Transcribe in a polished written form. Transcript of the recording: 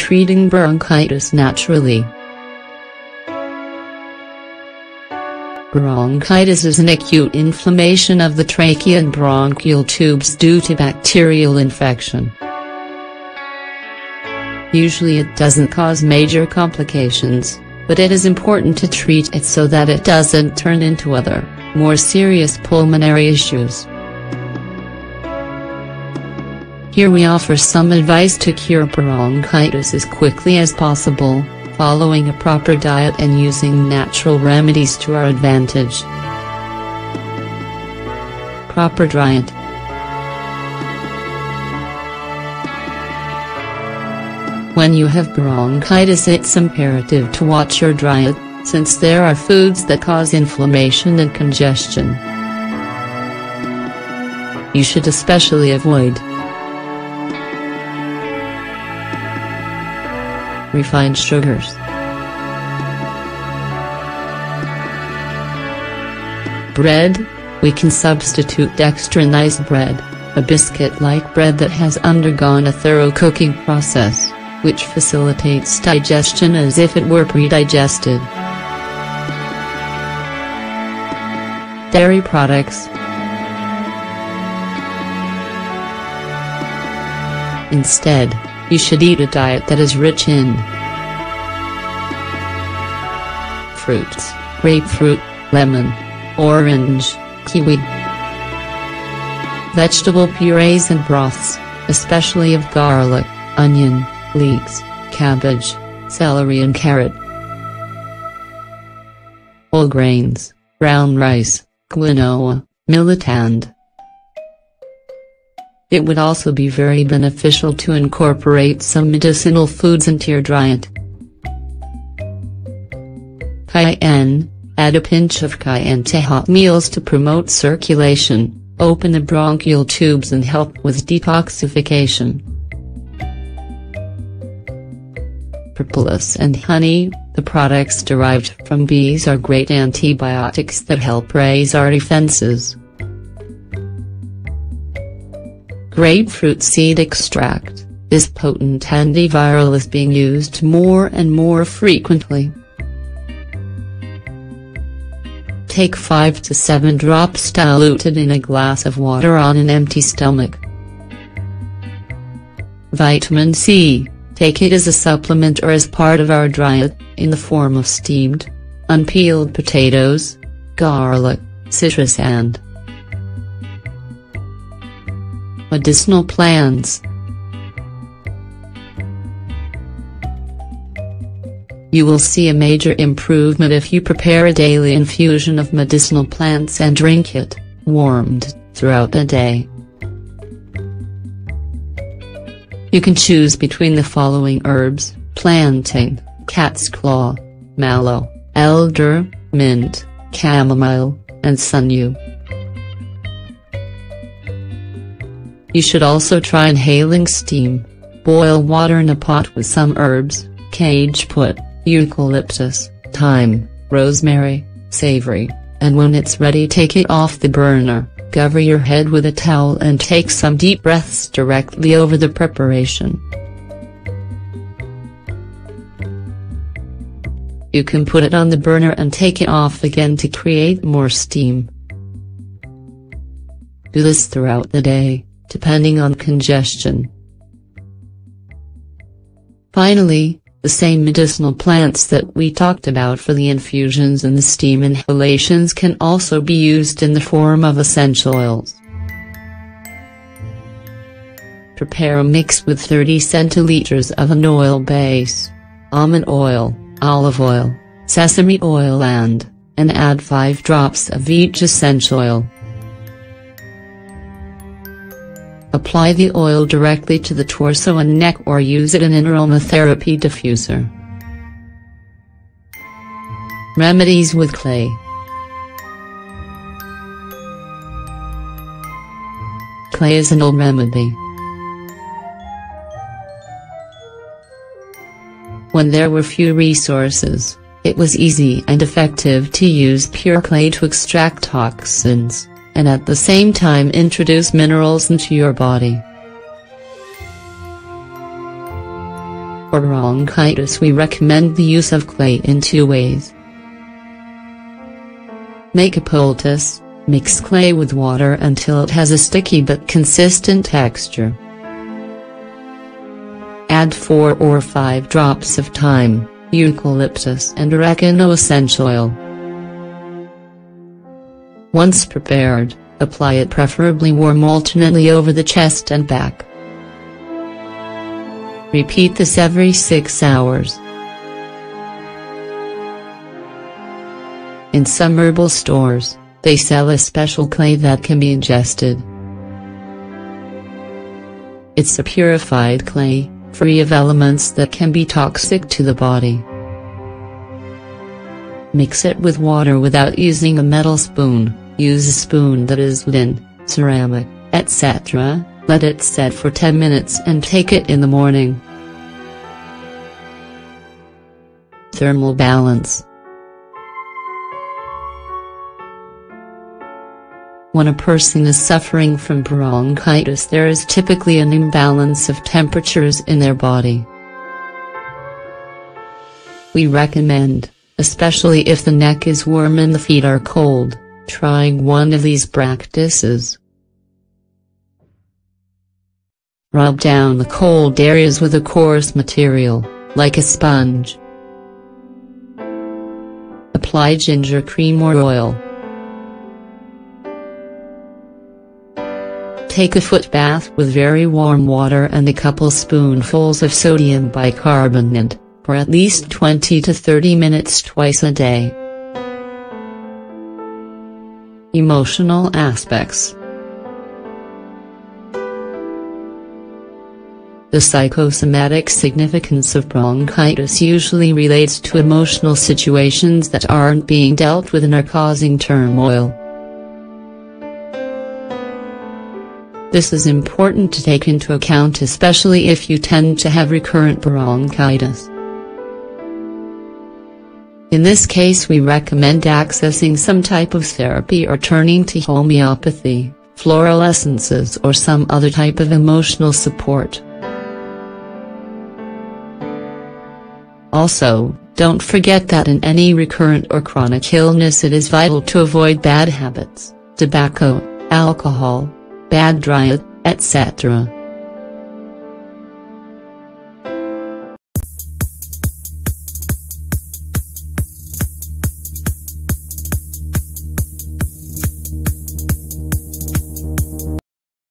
treating bronchitis naturally. Bronchitis is an acute inflammation of the trachea and bronchial tubes due to bacterial infection. Usually it doesn't cause major complications, but it is important to treat it so that it doesn't turn into other, more serious pulmonary issues. Here we offer some advice to cure bronchitis as quickly as possible, following a proper diet and using natural remedies to our advantage. Proper diet. When you have bronchitis, it's imperative to watch your diet, since there are foods that cause inflammation and congestion. You should especially avoid refined sugars, bread. We can substitute dextrinized bread, a biscuit-like bread that has undergone a thorough cooking process, which facilitates digestion as if it were pre-digested. Dairy products. Instead, you should eat a diet that is rich in fruits, grapefruit, lemon, orange, kiwi, vegetable purees and broths, especially of garlic, onion, leeks, cabbage, celery and carrot. Whole grains, brown rice, quinoa, millet and. It would also be very beneficial to incorporate some medicinal foods into your diet. Cayenne. Add a pinch of cayenne to hot meals to promote circulation, open the bronchial tubes and help with detoxification. Propolis and honey. The products derived from bees are great antibiotics that help raise our defenses. Grapefruit seed extract. This potent antiviral is being used more and more frequently. Take 5 to 7 drops diluted in a glass of water on an empty stomach. Vitamin C. Take it as a supplement or as part of our diet, in the form of steamed, unpeeled potatoes, garlic, citrus and medicinal plants. You will see a major improvement if you prepare a daily infusion of medicinal plants and drink it, warmed, throughout the day. You can choose between the following herbs: plantain, cat's claw, mallow, elder, mint, chamomile, and sundew. You should also try inhaling steam. Boil water in a pot with some herbs: cageput, eucalyptus, thyme, rosemary, savory, and when it's ready, take it off the burner, cover your head with a towel and take some deep breaths directly over the preparation. You can put it on the burner and take it off again to create more steam. Do this throughout the day, depending on congestion. Finally, the same medicinal plants that we talked about for the infusions and the steam inhalations can also be used in the form of essential oils. Prepare a mix with 30 centiliters of an oil base: almond oil, olive oil, sesame oil and add 5 drops of each essential oil. Apply the oil directly to the torso and neck or use it in an aromatherapy diffuser. Remedies with clay. Clay is an old remedy. When there were few resources, it was easy and effective to use pure clay to extract toxins, and at the same time introduce minerals into your body. For bronchitis, we recommend the use of clay in 2 ways. Make a poultice. Mix clay with water until it has a sticky but consistent texture. Add 4 or 5 drops of thyme, eucalyptus and oregano essential oil. Once prepared, apply it preferably warm alternately over the chest and back. Repeat this every 6 hours. In some herbal stores, they sell a special clay that can be ingested. It's a purified clay, free of elements that can be toxic to the body. Mix it with water without using a metal spoon. Use a spoon that is wooden, ceramic, etc. Let it set for 10 minutes and take it in the morning. Thermal balance. When a person is suffering from bronchitis, there is typically an imbalance of temperatures in their body. We recommend, especially if the neck is warm and the feet are cold, trying one of these practices. Rub down the cold areas with a coarse material, like a sponge. Apply ginger cream or oil. Take a foot bath with very warm water and a couple spoonfuls of sodium bicarbonate, for at least 20 to 30 minutes twice a day. Emotional aspects. The psychosomatic significance of bronchitis usually relates to emotional situations that aren't being dealt with and are causing turmoil. This is important to take into account, especially if you tend to have recurrent bronchitis. In this case, we recommend accessing some type of therapy or turning to homeopathy, floral essences or some other type of emotional support. Also, don't forget that in any recurrent or chronic illness it is vital to avoid bad habits, tobacco, alcohol, bad diet, etc.